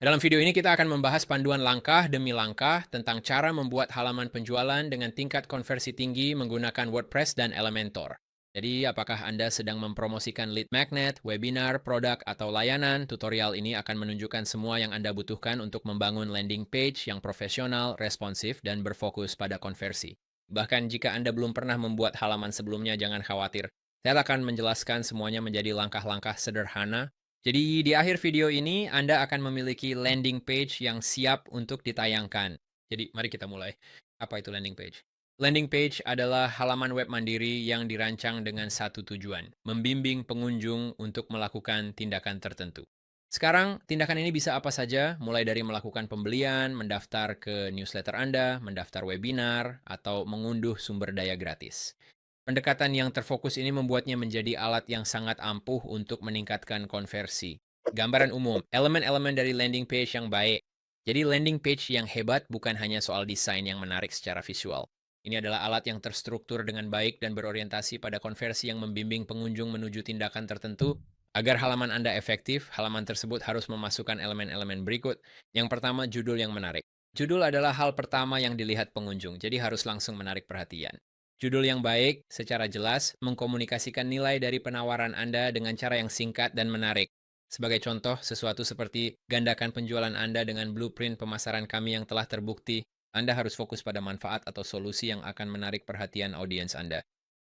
Dalam video ini kita akan membahas panduan langkah demi langkah tentang cara membuat halaman penjualan dengan tingkat konversi tinggi menggunakan WordPress dan Elementor. Jadi, apakah Anda sedang mempromosikan lead magnet, webinar, produk, atau layanan? Tutorial ini akan menunjukkan semua yang Anda butuhkan untuk membangun landing page yang profesional, responsif, dan berfokus pada konversi. Bahkan jika Anda belum pernah membuat halaman sebelumnya, jangan khawatir. Saya akan menjelaskan semuanya menjadi langkah-langkah sederhana. Jadi di akhir video ini Anda akan memiliki landing page yang siap untuk ditayangkan. Jadi mari kita mulai. Apa itu landing page? Landing page adalah halaman web mandiri yang dirancang dengan satu tujuan, membimbing pengunjung untuk melakukan tindakan tertentu. Sekarang, tindakan ini bisa apa saja, mulai dari melakukan pembelian, mendaftar ke newsletter Anda, mendaftar webinar, atau mengunduh sumber daya gratis. Pendekatan yang terfokus ini membuatnya menjadi alat yang sangat ampuh untuk meningkatkan konversi. Gambaran umum, elemen-elemen dari landing page yang baik. Jadi landing page yang hebat bukan hanya soal desain yang menarik secara visual. Ini adalah alat yang terstruktur dengan baik dan berorientasi pada konversi yang membimbing pengunjung menuju tindakan tertentu. Agar halaman Anda efektif, halaman tersebut harus memasukkan elemen-elemen berikut. Yang pertama, judul yang menarik. Judul adalah hal pertama yang dilihat pengunjung, jadi harus langsung menarik perhatian. Judul yang baik secara jelas mengkomunikasikan nilai dari penawaran Anda dengan cara yang singkat dan menarik. Sebagai contoh, sesuatu seperti gandakan penjualan Anda dengan blueprint pemasaran kami yang telah terbukti, Anda harus fokus pada manfaat atau solusi yang akan menarik perhatian audiens Anda.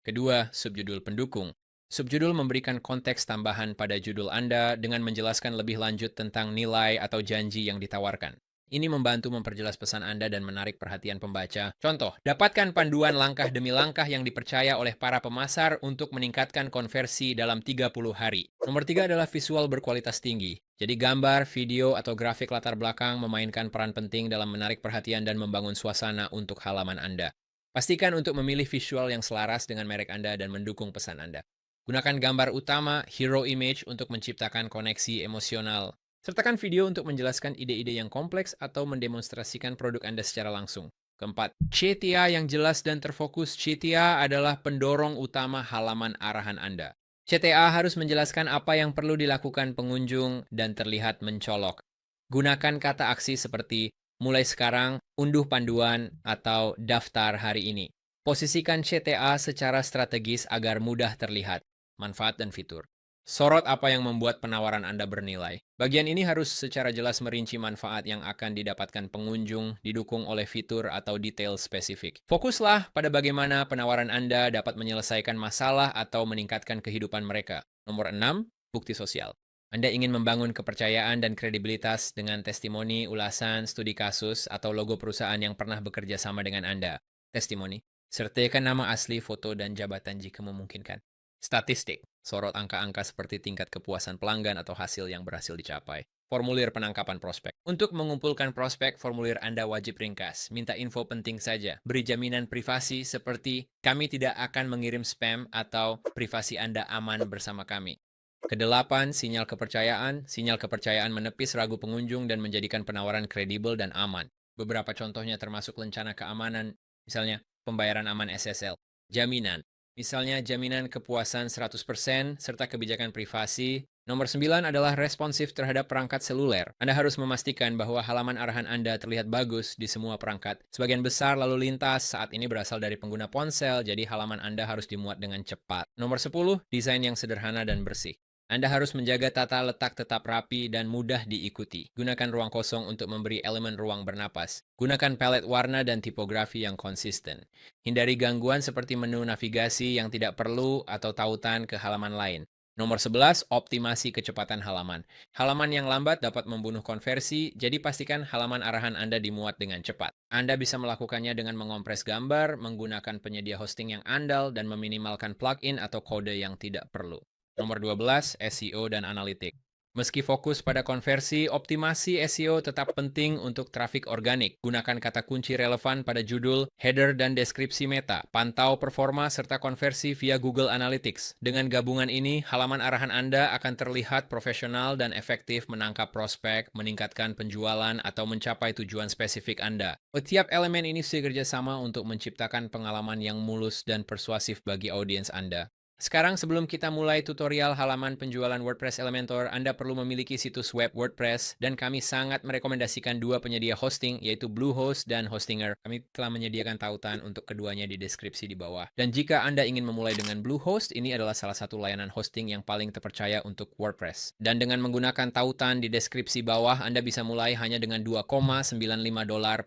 Kedua, subjudul pendukung. Subjudul memberikan konteks tambahan pada judul Anda dengan menjelaskan lebih lanjut tentang nilai atau janji yang ditawarkan. Ini membantu memperjelas pesan Anda dan menarik perhatian pembaca. Contoh, dapatkan panduan langkah demi langkah yang dipercaya oleh para pemasar untuk meningkatkan konversi dalam 30 hari. Nomor 3 adalah visual berkualitas tinggi. Jadi gambar, video, atau grafik latar belakang memainkan peran penting dalam menarik perhatian dan membangun suasana untuk halaman Anda. Pastikan untuk memilih visual yang selaras dengan merek Anda dan mendukung pesan Anda. Gunakan gambar utama, hero image untuk menciptakan koneksi emosional. Sertakan video untuk menjelaskan ide-ide yang kompleks atau mendemonstrasikan produk Anda secara langsung. Keempat, CTA yang jelas dan terfokus. CTA adalah pendorong utama halaman arahan Anda. CTA harus menjelaskan apa yang perlu dilakukan pengunjung dan terlihat mencolok. Gunakan kata aksi seperti mulai sekarang, unduh panduan, atau daftar hari ini. Posisikan CTA secara strategis agar mudah terlihat. Manfaat dan fitur. Sorot apa yang membuat penawaran Anda bernilai. Bagian ini harus secara jelas merinci manfaat yang akan didapatkan pengunjung, didukung oleh fitur atau detail spesifik. Fokuslah pada bagaimana penawaran Anda dapat menyelesaikan masalah atau meningkatkan kehidupan mereka. Nomor 6, bukti sosial. Anda ingin membangun kepercayaan dan kredibilitas dengan testimoni, ulasan, studi kasus, atau logo perusahaan yang pernah bekerja sama dengan Anda. Testimoni. Sertakan nama asli, foto, dan jabatan jika memungkinkan. Statistik. Sorot angka-angka seperti tingkat kepuasan pelanggan atau hasil yang berhasil dicapai. Formulir penangkapan prospek. Untuk mengumpulkan prospek, formulir Anda wajib ringkas. Minta info penting saja. Beri jaminan privasi seperti kami tidak akan mengirim spam atau privasi Anda aman bersama kami. Kedelapan, sinyal kepercayaan. Sinyal kepercayaan menepis ragu pengunjung dan menjadikan penawaran kredibel dan aman. Beberapa contohnya termasuk lencana keamanan, misalnya pembayaran aman SSL. Jaminan. Misalnya jaminan kepuasan 100% serta kebijakan privasi. Nomor 9 adalah responsif terhadap perangkat seluler. Anda harus memastikan bahwa halaman arahan Anda terlihat bagus di semua perangkat. Sebagian besar lalu lintas saat ini berasal dari pengguna ponsel, jadi halaman Anda harus dimuat dengan cepat. Nomor 10, desain yang sederhana dan bersih. Anda harus menjaga tata letak tetap rapi dan mudah diikuti. Gunakan ruang kosong untuk memberi elemen ruang bernapas. Gunakan palet warna dan tipografi yang konsisten. Hindari gangguan seperti menu navigasi yang tidak perlu atau tautan ke halaman lain. Nomor 11, optimasi kecepatan halaman. Halaman yang lambat dapat membunuh konversi, jadi pastikan halaman arahan Anda dimuat dengan cepat. Anda bisa melakukannya dengan mengompres gambar, menggunakan penyedia hosting yang andal, dan meminimalkan plugin atau kode yang tidak perlu. Nomor 12, SEO dan analitik. Meski fokus pada konversi, optimasi SEO tetap penting untuk trafik organik. Gunakan kata kunci relevan pada judul, header, dan deskripsi meta. Pantau performa serta konversi via Google Analytics. Dengan gabungan ini, halaman arahan Anda akan terlihat profesional dan efektif menangkap prospek, meningkatkan penjualan, atau mencapai tujuan spesifik Anda. Setiap elemen ini bekerja sama untuk menciptakan pengalaman yang mulus dan persuasif bagi audiens Anda. Sekarang sebelum kita mulai tutorial halaman penjualan WordPress Elementor, Anda perlu memiliki situs web WordPress dan kami sangat merekomendasikan dua penyedia hosting yaitu Bluehost dan Hostinger. Kami telah menyediakan tautan untuk keduanya di deskripsi di bawah. Dan jika Anda ingin memulai dengan Bluehost, ini adalah salah satu layanan hosting yang paling terpercaya untuk WordPress. Dan dengan menggunakan tautan di deskripsi bawah, Anda bisa mulai hanya dengan $2,95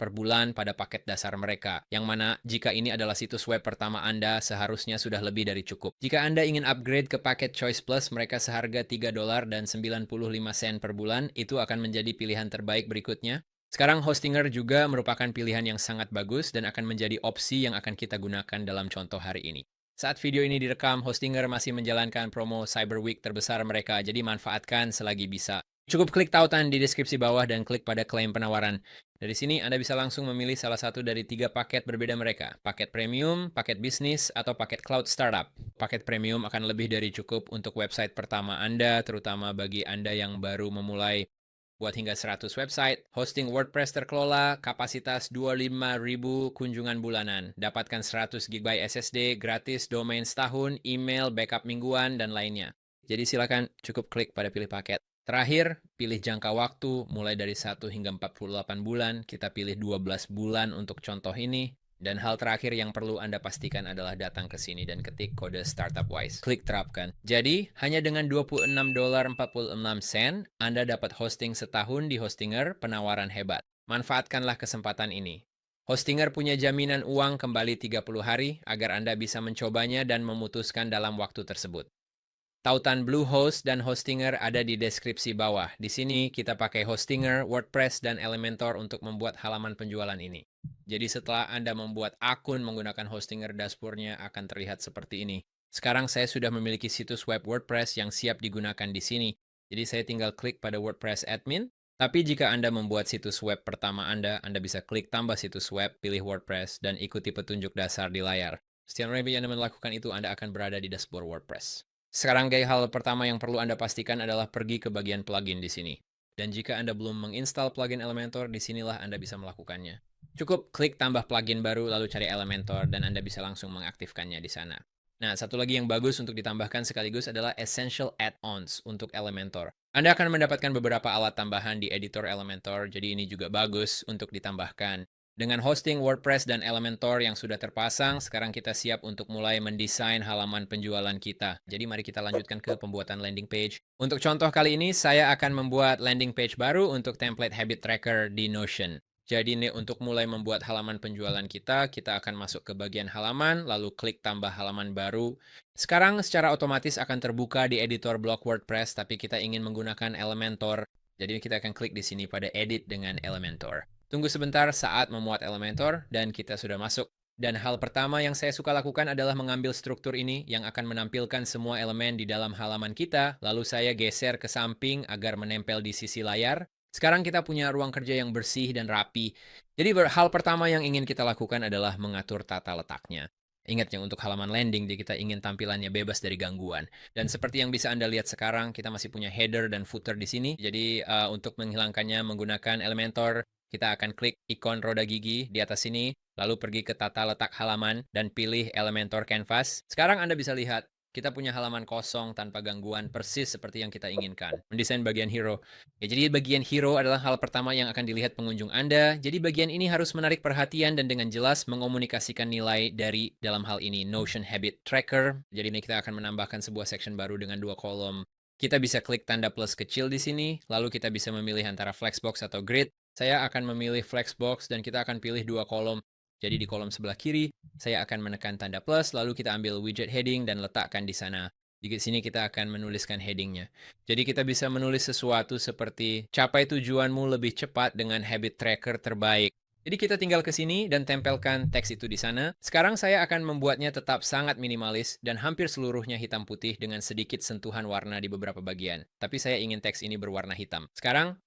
per bulan pada paket dasar mereka. Yang mana jika ini adalah situs web pertama Anda, seharusnya sudah lebih dari cukup. Jika Anda ingin upgrade ke paket Choice Plus, mereka seharga $3.95 per bulan, itu akan menjadi pilihan terbaik berikutnya. Sekarang Hostinger juga merupakan pilihan yang sangat bagus dan akan menjadi opsi yang akan kita gunakan dalam contoh hari ini. Saat video ini direkam, Hostinger masih menjalankan promo Cyber Week terbesar mereka, jadi manfaatkan selagi bisa. Cukup klik tautan di deskripsi bawah dan klik pada klaim penawaran. Dari sini Anda bisa langsung memilih salah satu dari 3 paket berbeda mereka. Paket premium, paket bisnis, atau paket cloud startup. Paket premium akan lebih dari cukup untuk website pertama Anda, terutama bagi Anda yang baru memulai buat hingga 100 website, hosting WordPress terkelola, kapasitas 25.000 kunjungan bulanan, dapatkan 100 GB SSD, gratis domain setahun, email, backup mingguan, dan lainnya. Jadi silakan cukup klik pada pilih paket. Terakhir, pilih jangka waktu mulai dari 1 hingga 48 bulan, kita pilih 12 bulan untuk contoh ini. Dan hal terakhir yang perlu Anda pastikan adalah datang ke sini dan ketik kode StartupWise. Klik terapkan. Jadi, hanya dengan $26.46, Anda dapat hosting setahun di Hostinger, penawaran hebat. Manfaatkanlah kesempatan ini. Hostinger punya jaminan uang kembali 30 hari agar Anda bisa mencobanya dan memutuskan dalam waktu tersebut. Tautan Bluehost dan Hostinger ada di deskripsi bawah. Di sini kita pakai Hostinger, WordPress, dan Elementor untuk membuat halaman penjualan ini. Jadi setelah Anda membuat akun menggunakan Hostinger, dashboard-nya akan terlihat seperti ini. Sekarang saya sudah memiliki situs web WordPress yang siap digunakan di sini. Jadi saya tinggal klik pada WordPress Admin. Tapi jika Anda membuat situs web pertama Anda bisa klik tambah situs web, pilih WordPress, dan ikuti petunjuk dasar di layar. Setiap kali Anda melakukan itu, Anda akan berada di dashboard WordPress. Sekarang hal pertama yang perlu Anda pastikan adalah pergi ke bagian plugin di sini. Dan jika Anda belum menginstal plugin Elementor, disinilah Anda bisa melakukannya. Cukup klik tambah plugin baru, lalu cari Elementor, dan Anda bisa langsung mengaktifkannya di sana. Nah, satu lagi yang bagus untuk ditambahkan sekaligus adalah Essential Add-ons untuk Elementor. Anda akan mendapatkan beberapa alat tambahan di editor Elementor, jadi ini juga bagus untuk ditambahkan. Dengan hosting WordPress dan Elementor yang sudah terpasang, sekarang kita siap untuk mulai mendesain halaman penjualan kita. Jadi mari kita lanjutkan ke pembuatan landing page. Untuk contoh kali ini, saya akan membuat landing page baru untuk template habit tracker di Notion. Jadi ini untuk mulai membuat halaman penjualan kita akan masuk ke bagian halaman, lalu klik tambah halaman baru. Sekarang secara otomatis akan terbuka di editor blog WordPress, tapi kita ingin menggunakan Elementor. Jadi kita akan klik di sini pada edit dengan Elementor. Tunggu sebentar saat memuat Elementor, dan kita sudah masuk. Dan hal pertama yang saya suka lakukan adalah mengambil struktur ini yang akan menampilkan semua elemen di dalam halaman kita, lalu saya geser ke samping agar menempel di sisi layar. Sekarang kita punya ruang kerja yang bersih dan rapi. Jadi hal pertama yang ingin kita lakukan adalah mengatur tata letaknya. Ingat yang untuk halaman landing, jadi kita ingin tampilannya bebas dari gangguan. Dan seperti yang bisa Anda lihat sekarang, kita masih punya header dan footer di sini. Jadi untuk menghilangkannya menggunakan Elementor, kita akan klik ikon roda gigi di atas sini, lalu pergi ke tata letak halaman dan pilih Elementor Canvas. Sekarang Anda bisa lihat, kita punya halaman kosong tanpa gangguan persis seperti yang kita inginkan. Mendesain bagian hero. Ya, jadi bagian hero adalah hal pertama yang akan dilihat pengunjung Anda. Jadi bagian ini harus menarik perhatian dan dengan jelas mengomunikasikan nilai dari dalam hal ini Notion Habit Tracker. Jadi ini kita akan menambahkan sebuah section baru dengan 2 kolom. Kita bisa klik tanda plus kecil di sini, lalu kita bisa memilih antara Flexbox atau Grid. Saya akan memilih Flexbox dan kita akan pilih 2 kolom. Jadi di kolom sebelah kiri, saya akan menekan tanda plus, lalu kita ambil widget heading dan letakkan di sana. Di sini kita akan menuliskan headingnya. Jadi kita bisa menulis sesuatu seperti, capai tujuanmu lebih cepat dengan habit tracker terbaik. Jadi kita tinggal ke sini dan tempelkan teks itu di sana. Sekarang saya akan membuatnya tetap sangat minimalis dan hampir seluruhnya hitam putih dengan sedikit sentuhan warna di beberapa bagian. Tapi saya ingin teks ini berwarna hitam. Sekarang,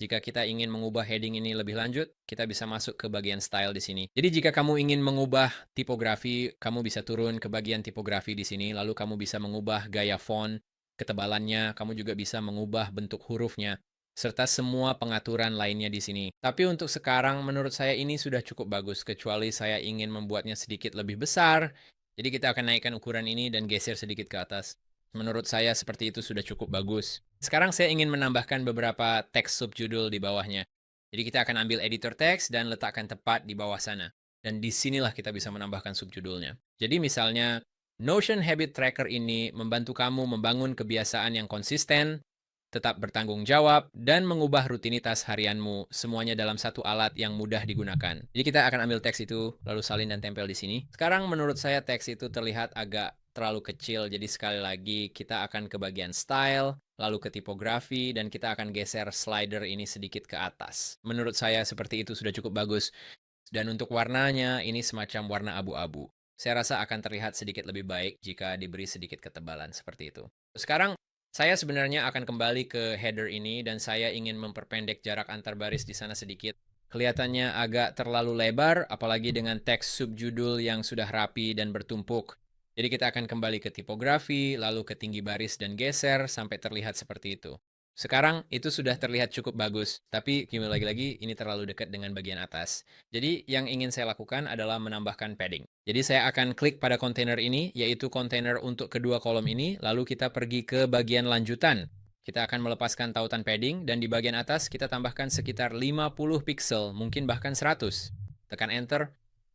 jika kita ingin mengubah heading ini lebih lanjut, kita bisa masuk ke bagian style di sini. Jadi jika kamu ingin mengubah tipografi, kamu bisa turun ke bagian tipografi di sini, lalu kamu bisa mengubah gaya font, ketebalannya, kamu juga bisa mengubah bentuk hurufnya, serta semua pengaturan lainnya di sini. Tapi untuk sekarang, menurut saya ini sudah cukup bagus, kecuali saya ingin membuatnya sedikit lebih besar, Jadi kita akan naikkan ukuran ini dan geser sedikit ke atas. Menurut saya seperti itu sudah cukup bagus. Sekarang saya ingin menambahkan beberapa teks subjudul di bawahnya. Jadi kita akan ambil editor teks dan letakkan tepat di bawah sana. Dan disinilah kita bisa menambahkan subjudulnya. Jadi misalnya, Notion Habit Tracker ini membantu kamu membangun kebiasaan yang konsisten, tetap bertanggung jawab, dan mengubah rutinitas harianmu, semuanya dalam satu alat yang mudah digunakan. Jadi kita akan ambil teks itu, lalu salin dan tempel di sini. Sekarang menurut saya teks itu terlihat agak terlalu kecil, jadi sekali lagi kita akan ke bagian style, lalu ke tipografi, dan kita akan geser slider ini sedikit ke atas. Menurut saya seperti itu sudah cukup bagus. Dan untuk warnanya, ini semacam warna abu-abu. Saya rasa akan terlihat sedikit lebih baik jika diberi sedikit ketebalan seperti itu. Sekarang saya sebenarnya akan kembali ke header ini dan saya ingin memperpendek jarak antar baris di sana sedikit. Kelihatannya agak terlalu lebar, apalagi dengan teks subjudul yang sudah rapi dan bertumpuk. Jadi kita akan kembali ke tipografi, lalu ke tinggi baris dan geser sampai terlihat seperti itu. Sekarang itu sudah terlihat cukup bagus, tapi lagi-lagi ini terlalu dekat dengan bagian atas. Jadi yang ingin saya lakukan adalah menambahkan padding. Jadi saya akan klik pada kontainer ini, yaitu kontainer untuk kedua kolom ini, lalu kita pergi ke bagian lanjutan. Kita akan melepaskan tautan padding, dan di bagian atas kita tambahkan sekitar 50 pixel, mungkin bahkan 100. Tekan enter.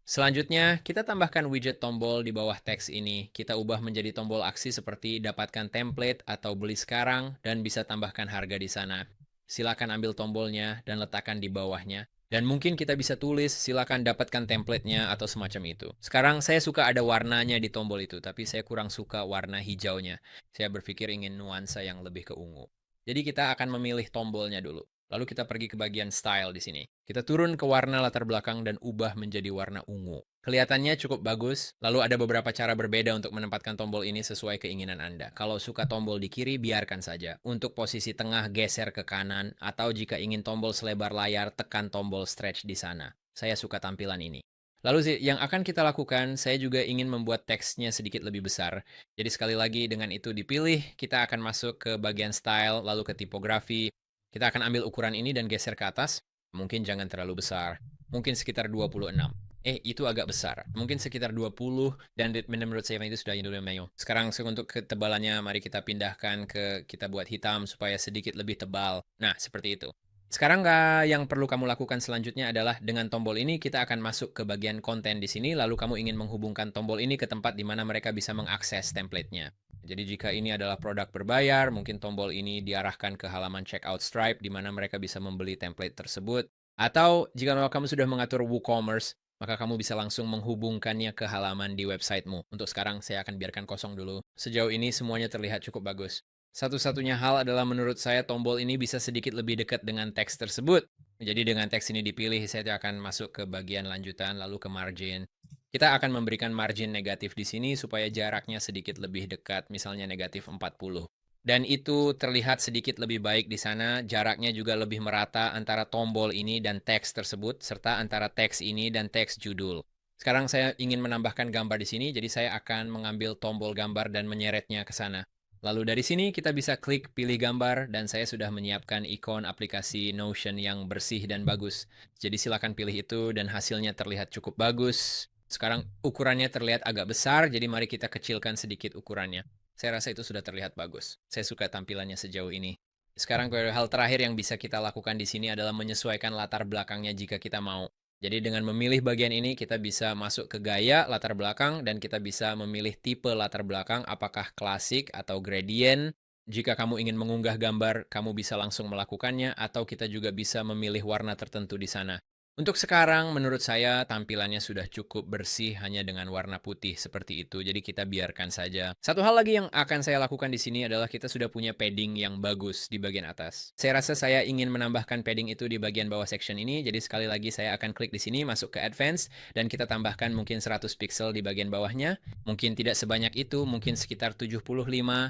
Selanjutnya, kita tambahkan widget tombol di bawah teks ini. Kita ubah menjadi tombol aksi seperti dapatkan template atau beli sekarang, dan bisa tambahkan harga di sana. Silakan ambil tombolnya dan letakkan di bawahnya. Dan mungkin kita bisa tulis, silakan dapatkan template-nya atau semacam itu. Sekarang saya suka ada warnanya di tombol itu, tapi saya kurang suka warna hijaunya. Saya berpikir ingin nuansa yang lebih ke ungu. Jadi kita akan memilih tombolnya dulu. Lalu kita pergi ke bagian style di sini. Kita turun ke warna latar belakang dan ubah menjadi warna ungu. Kelihatannya cukup bagus, lalu ada beberapa cara berbeda untuk menempatkan tombol ini sesuai keinginan Anda. Kalau suka tombol di kiri, biarkan saja. Untuk posisi tengah, geser ke kanan, atau jika ingin tombol selebar layar, tekan tombol stretch di sana. Saya suka tampilan ini. Lalu yang akan kita lakukan, saya juga ingin membuat teksnya sedikit lebih besar. Jadi sekali lagi dengan itu dipilih, kita akan masuk ke bagian style, lalu ke tipografi. Kita akan ambil ukuran ini dan geser ke atas. Mungkin jangan terlalu besar. Mungkin sekitar 26. Itu agak besar. Mungkin sekitar 20 dan menurut saya itu sudah Indonesia. Sekarang untuk ketebalannya mari kita pindahkan kita buat hitam supaya sedikit lebih tebal. Nah, seperti itu. Sekarang yang perlu kamu lakukan selanjutnya adalah dengan tombol ini kita akan masuk ke bagian konten di sini lalu kamu ingin menghubungkan tombol ini ke tempat di mana mereka bisa mengakses template-nya. Jadi jika ini adalah produk berbayar, mungkin tombol ini diarahkan ke halaman checkout Stripe di mana mereka bisa membeli template tersebut. Atau jika kamu sudah mengatur WooCommerce, maka kamu bisa langsung menghubungkannya ke halaman di websitemu. Untuk sekarang saya akan biarkan kosong dulu. Sejauh ini semuanya terlihat cukup bagus. Satu-satunya hal adalah menurut saya tombol ini bisa sedikit lebih dekat dengan teks tersebut. Jadi dengan teks ini dipilih, saya akan masuk ke bagian lanjutan, lalu ke margin. Kita akan memberikan margin negatif di sini supaya jaraknya sedikit lebih dekat, misalnya negatif 40. Dan itu terlihat sedikit lebih baik di sana, jaraknya juga lebih merata antara tombol ini dan teks tersebut, serta antara teks ini dan teks judul. Sekarang saya ingin menambahkan gambar di sini, jadi saya akan mengambil tombol gambar dan menyeretnya ke sana. Lalu dari sini kita bisa klik pilih gambar dan saya sudah menyiapkan ikon aplikasi Notion yang bersih dan bagus. Jadi silakan pilih itu dan hasilnya terlihat cukup bagus. Sekarang ukurannya terlihat agak besar, jadi mari kita kecilkan sedikit ukurannya. Saya rasa itu sudah terlihat bagus. Saya suka tampilannya sejauh ini. Sekarang hal terakhir yang bisa kita lakukan di sini adalah menyesuaikan latar belakangnya jika kita mau. Jadi dengan memilih bagian ini kita bisa masuk ke gaya latar belakang dan kita bisa memilih tipe latar belakang apakah klasik atau gradient. Jika kamu ingin mengunggah gambar, kamu bisa langsung melakukannya atau kita juga bisa memilih warna tertentu di sana. Untuk sekarang, menurut saya tampilannya sudah cukup bersih hanya dengan warna putih seperti itu. Jadi kita biarkan saja. Satu hal lagi yang akan saya lakukan di sini adalah kita sudah punya padding yang bagus di bagian atas. Saya rasa saya ingin menambahkan padding itu di bagian bawah section ini. Jadi sekali lagi saya akan klik di sini, masuk ke Advanced, dan kita tambahkan mungkin 100 pixel di bagian bawahnya. Mungkin tidak sebanyak itu, mungkin sekitar 75,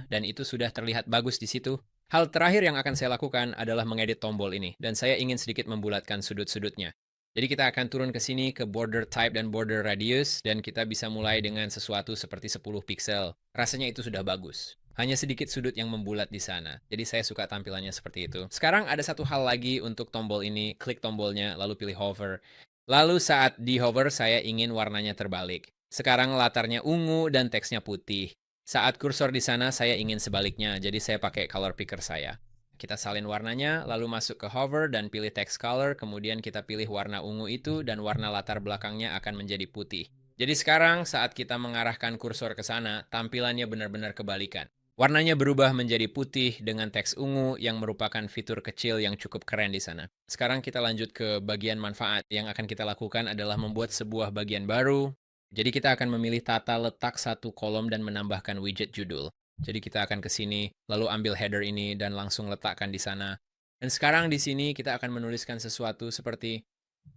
dan itu sudah terlihat bagus di situ. Hal terakhir yang akan saya lakukan adalah mengedit tombol ini, dan saya ingin sedikit membulatkan sudut-sudutnya. Jadi kita akan turun ke sini ke border type dan border radius dan kita bisa mulai dengan sesuatu seperti 10 pixel. Rasanya itu sudah bagus. Hanya sedikit sudut yang membulat di sana. Jadi saya suka tampilannya seperti itu. Sekarang ada satu hal lagi untuk tombol ini. Klik tombolnya lalu pilih hover. Lalu saat di hover saya ingin warnanya terbalik. Sekarang latarnya ungu dan teksnya putih. Saat kursor di sana, saya ingin sebaliknya, jadi saya pakai color picker saya. Kita salin warnanya, lalu masuk ke hover dan pilih text color, kemudian kita pilih warna ungu itu dan warna latar belakangnya akan menjadi putih. Jadi sekarang saat kita mengarahkan kursor ke sana, tampilannya benar-benar kebalikan. Warnanya berubah menjadi putih dengan teks ungu yang merupakan fitur kecil yang cukup keren di sana. Sekarang kita lanjut ke bagian manfaat. Yang akan kita lakukan adalah membuat sebuah bagian baru. Jadi kita akan memilih tata letak satu kolom dan menambahkan widget judul. Jadi kita akan ke sini, lalu ambil header ini dan langsung letakkan di sana. Dan sekarang di sini kita akan menuliskan sesuatu seperti,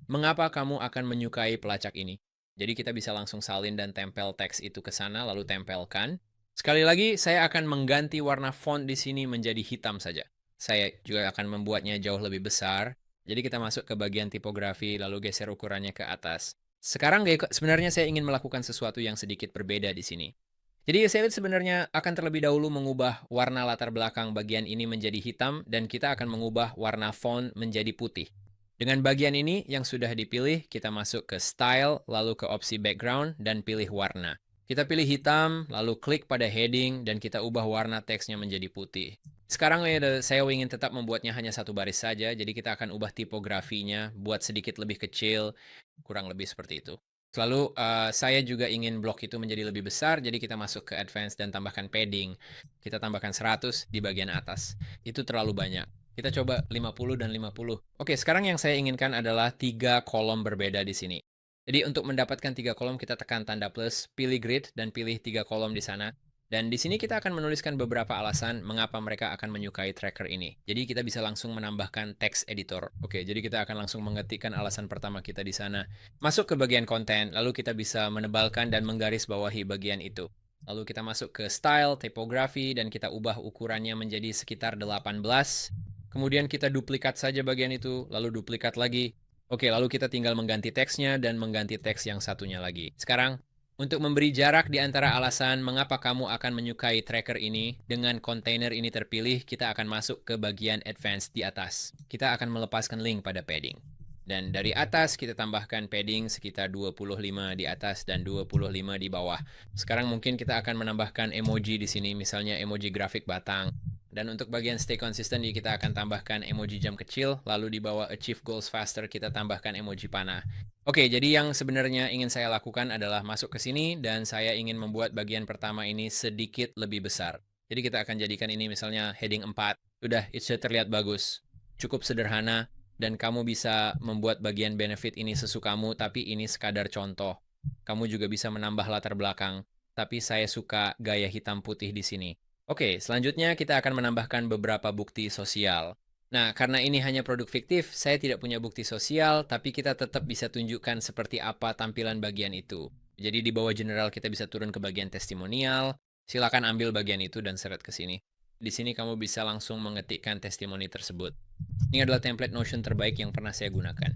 mengapa kamu akan menyukai pelacak ini? Jadi kita bisa langsung salin dan tempel teks itu ke sana, lalu tempelkan. Sekali lagi, saya akan mengganti warna font di sini menjadi hitam saja. Saya juga akan membuatnya jauh lebih besar. Jadi kita masuk ke bagian tipografi, lalu geser ukurannya ke atas. Sekarang sebenarnya saya ingin melakukan sesuatu yang sedikit berbeda di sini. Jadi saya sebenarnya akan terlebih dahulu mengubah warna latar belakang bagian ini menjadi hitam dan kita akan mengubah warna font menjadi putih. Dengan bagian ini yang sudah dipilih, kita masuk ke Style, lalu ke opsi Background, dan pilih warna. Kita pilih hitam, lalu klik pada heading, dan kita ubah warna teksnya menjadi putih. Sekarang saya ingin tetap membuatnya hanya satu baris saja, jadi kita akan ubah tipografinya, buat sedikit lebih kecil, kurang lebih seperti itu. Lalu saya juga ingin blok itu menjadi lebih besar, jadi kita masuk ke Advanced dan tambahkan padding. Kita tambahkan 100 di bagian atas. Itu terlalu banyak. Kita coba 50 dan 50. Oke, sekarang yang saya inginkan adalah 3 kolom berbeda di sini. Jadi untuk mendapatkan 3 kolom kita tekan tanda plus, pilih grid dan pilih 3 kolom di sana. Dan di sini kita akan menuliskan beberapa alasan mengapa mereka akan menyukai tracker ini. Jadi kita bisa langsung menambahkan text editor. Oke, jadi kita akan langsung mengetikkan alasan pertama kita di sana. Masuk ke bagian konten, lalu kita bisa menebalkan dan menggarisbawahi bagian itu. Lalu kita masuk ke style, typography, dan kita ubah ukurannya menjadi sekitar 18. Kemudian kita duplikat saja bagian itu, lalu duplikat lagi. Oke, lalu kita tinggal mengganti teksnya dan mengganti teks yang satunya lagi. Sekarang, untuk memberi jarak di antara alasan mengapa kamu akan menyukai tracker ini, dengan kontainer ini terpilih, kita akan masuk ke bagian advanced di atas. Kita akan melepaskan link pada padding. Dan dari atas kita tambahkan padding sekitar 25 di atas dan 25 di bawah. Sekarang mungkin kita akan menambahkan emoji di sini, misalnya emoji grafik batang. Dan untuk bagian stay consistent, kita akan tambahkan emoji jam kecil, lalu di bawah achieve goals faster kita tambahkan emoji panah. Oke, jadi yang sebenarnya ingin saya lakukan adalah masuk ke sini dan saya ingin membuat bagian pertama ini sedikit lebih besar. Jadi kita akan jadikan ini misalnya heading 4. Udah, itu sudah terlihat bagus. Cukup sederhana dan kamu bisa membuat bagian benefit ini sesukamu, tapi ini sekadar contoh. Kamu juga bisa menambah latar belakang, tapi saya suka gaya hitam putih di sini. Oke, selanjutnya kita akan menambahkan beberapa bukti sosial. Nah, karena ini hanya produk fiktif, saya tidak punya bukti sosial, tapi kita tetap bisa tunjukkan seperti apa tampilan bagian itu. Jadi di bawah general kita bisa turun ke bagian testimonial, silakan ambil bagian itu dan seret ke sini. Di sini kamu bisa langsung mengetikkan testimoni tersebut. Ini adalah template Notion terbaik yang pernah saya gunakan.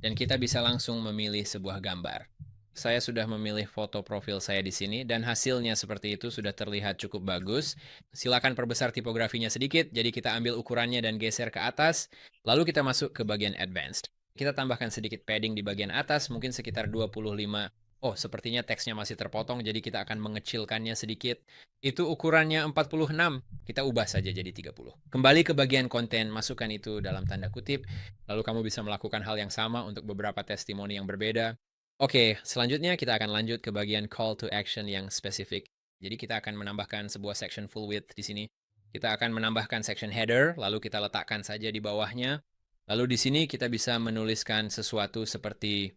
Dan kita bisa langsung memilih sebuah gambar. Saya sudah memilih foto profil saya di sini dan hasilnya seperti itu sudah terlihat cukup bagus. Silakan perbesar tipografinya sedikit, jadi kita ambil ukurannya dan geser ke atas, lalu kita masuk ke bagian advanced. Kita tambahkan sedikit padding di bagian atas, mungkin sekitar 25. Oh, sepertinya teksnya masih terpotong, jadi kita akan mengecilkannya sedikit. Itu ukurannya 46, kita ubah saja jadi 30. Kembali ke bagian konten, masukkan itu dalam tanda kutip, lalu kamu bisa melakukan hal yang sama untuk beberapa testimoni yang berbeda. Oke, selanjutnya kita akan lanjut ke bagian call to action yang spesifik. Jadi kita akan menambahkan sebuah section full width di sini. Kita akan menambahkan section header, lalu kita letakkan saja di bawahnya. Lalu di sini kita bisa menuliskan sesuatu seperti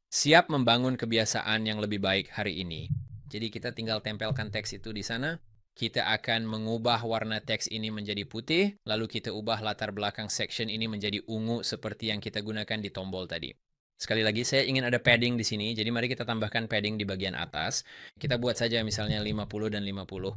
siap membangun kebiasaan yang lebih baik hari ini. Jadi kita tinggal tempelkan teks itu di sana. Kita akan mengubah warna teks ini menjadi putih, lalu kita ubah latar belakang section ini menjadi ungu seperti yang kita gunakan di tombol tadi. Sekali lagi, saya ingin ada padding di sini, jadi mari kita tambahkan padding di bagian atas. Kita buat saja misalnya 50 dan 50.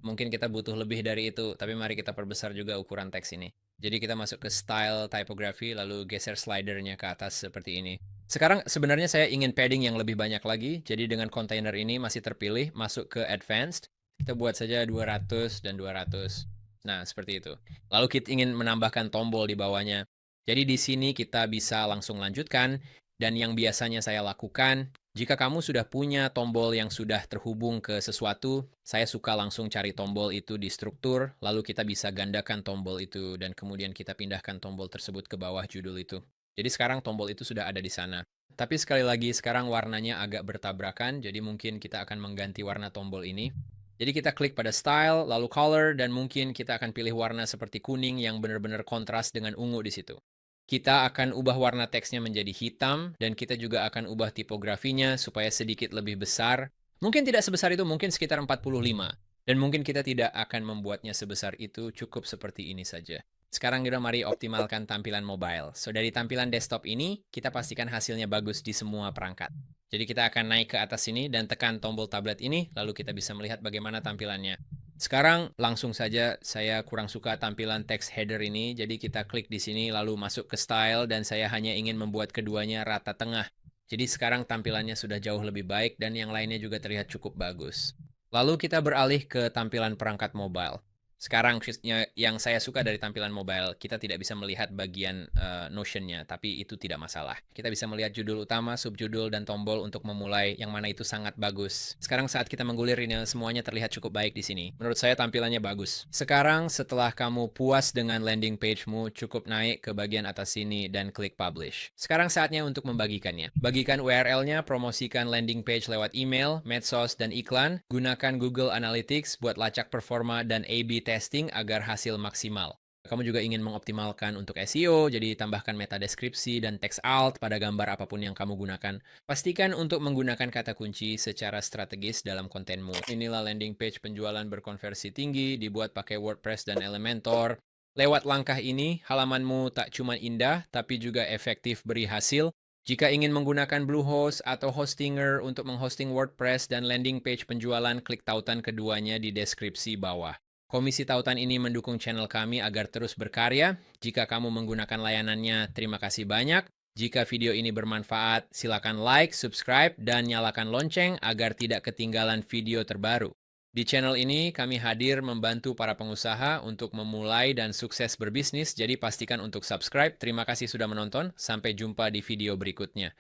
Mungkin kita butuh lebih dari itu, tapi mari kita perbesar juga ukuran teks ini. Jadi kita masuk ke style, typography, lalu geser slidernya ke atas seperti ini. Sekarang sebenarnya saya ingin padding yang lebih banyak lagi, jadi dengan kontainer ini masih terpilih, masuk ke advanced. Kita buat saja 200 dan 200. Nah, seperti itu. Lalu kita ingin menambahkan tombol di bawahnya. Jadi di sini kita bisa langsung lanjutkan. Dan yang biasanya saya lakukan, Jika kamu sudah punya tombol yang sudah terhubung ke sesuatu, saya suka langsung cari tombol itu di struktur, lalu kita bisa gandakan tombol itu, dan kemudian kita pindahkan tombol tersebut ke bawah judul itu. Jadi sekarang tombol itu sudah ada di sana. Tapi sekali lagi, sekarang warnanya agak bertabrakan, jadi mungkin kita akan mengganti warna tombol ini. Jadi kita klik pada Style, lalu Color, dan mungkin kita akan pilih warna seperti kuning yang benar-benar kontras dengan ungu di situ. Kita akan ubah warna teksnya menjadi hitam, dan kita juga akan ubah tipografinya supaya sedikit lebih besar. Mungkin tidak sebesar itu, mungkin sekitar 45. Dan mungkin kita tidak akan membuatnya sebesar itu, cukup seperti ini saja. Sekarang kita mari optimalkan tampilan mobile. So, dari tampilan desktop ini, kita pastikan hasilnya bagus di semua perangkat. Jadi kita akan naik ke atas sini dan tekan tombol tablet ini, lalu kita bisa melihat bagaimana tampilannya. Sekarang langsung saja saya kurang suka tampilan text header ini, jadi kita klik di sini lalu masuk ke style dan saya hanya ingin membuat keduanya rata tengah. Jadi sekarang tampilannya sudah jauh lebih baik dan yang lainnya juga terlihat cukup bagus. Lalu kita beralih ke tampilan perangkat mobile. Sekarang yang saya suka dari tampilan mobile, kita tidak bisa melihat bagian Notion-nya, tapi itu tidak masalah. Kita bisa melihat judul utama, subjudul, dan tombol untuk memulai, yang mana itu sangat bagus. Sekarang saat kita menggulir ini, semuanya terlihat cukup baik di sini. Menurut saya tampilannya bagus. Sekarang setelah kamu puas dengan landing page-mu, cukup naik ke bagian atas sini dan klik Publish. Sekarang saatnya untuk membagikannya. Bagikan URL-nya, promosikan landing page lewat email, medsos, dan iklan. Gunakan Google Analytics buat lacak performa dan A/B testing agar hasil maksimal. Kamu juga ingin mengoptimalkan untuk SEO, jadi tambahkan meta deskripsi dan teks alt pada gambar apapun yang kamu gunakan. Pastikan untuk menggunakan kata kunci secara strategis dalam kontenmu. Inilah landing page penjualan berkonversi tinggi, dibuat pakai WordPress dan Elementor. Lewat langkah ini, halamanmu tak cuma indah, tapi juga efektif beri hasil. Jika ingin menggunakan Bluehost atau Hostinger untuk menghosting WordPress dan landing page penjualan, klik tautan keduanya di deskripsi bawah. Komisi tautan ini mendukung channel kami agar terus berkarya. Jika kamu menggunakan layanannya, terima kasih banyak. Jika video ini bermanfaat, silakan like, subscribe, dan nyalakan lonceng agar tidak ketinggalan video terbaru. Di channel ini, kami hadir membantu para pengusaha untuk memulai dan sukses berbisnis, jadi pastikan untuk subscribe. Terima kasih sudah menonton, sampai jumpa di video berikutnya.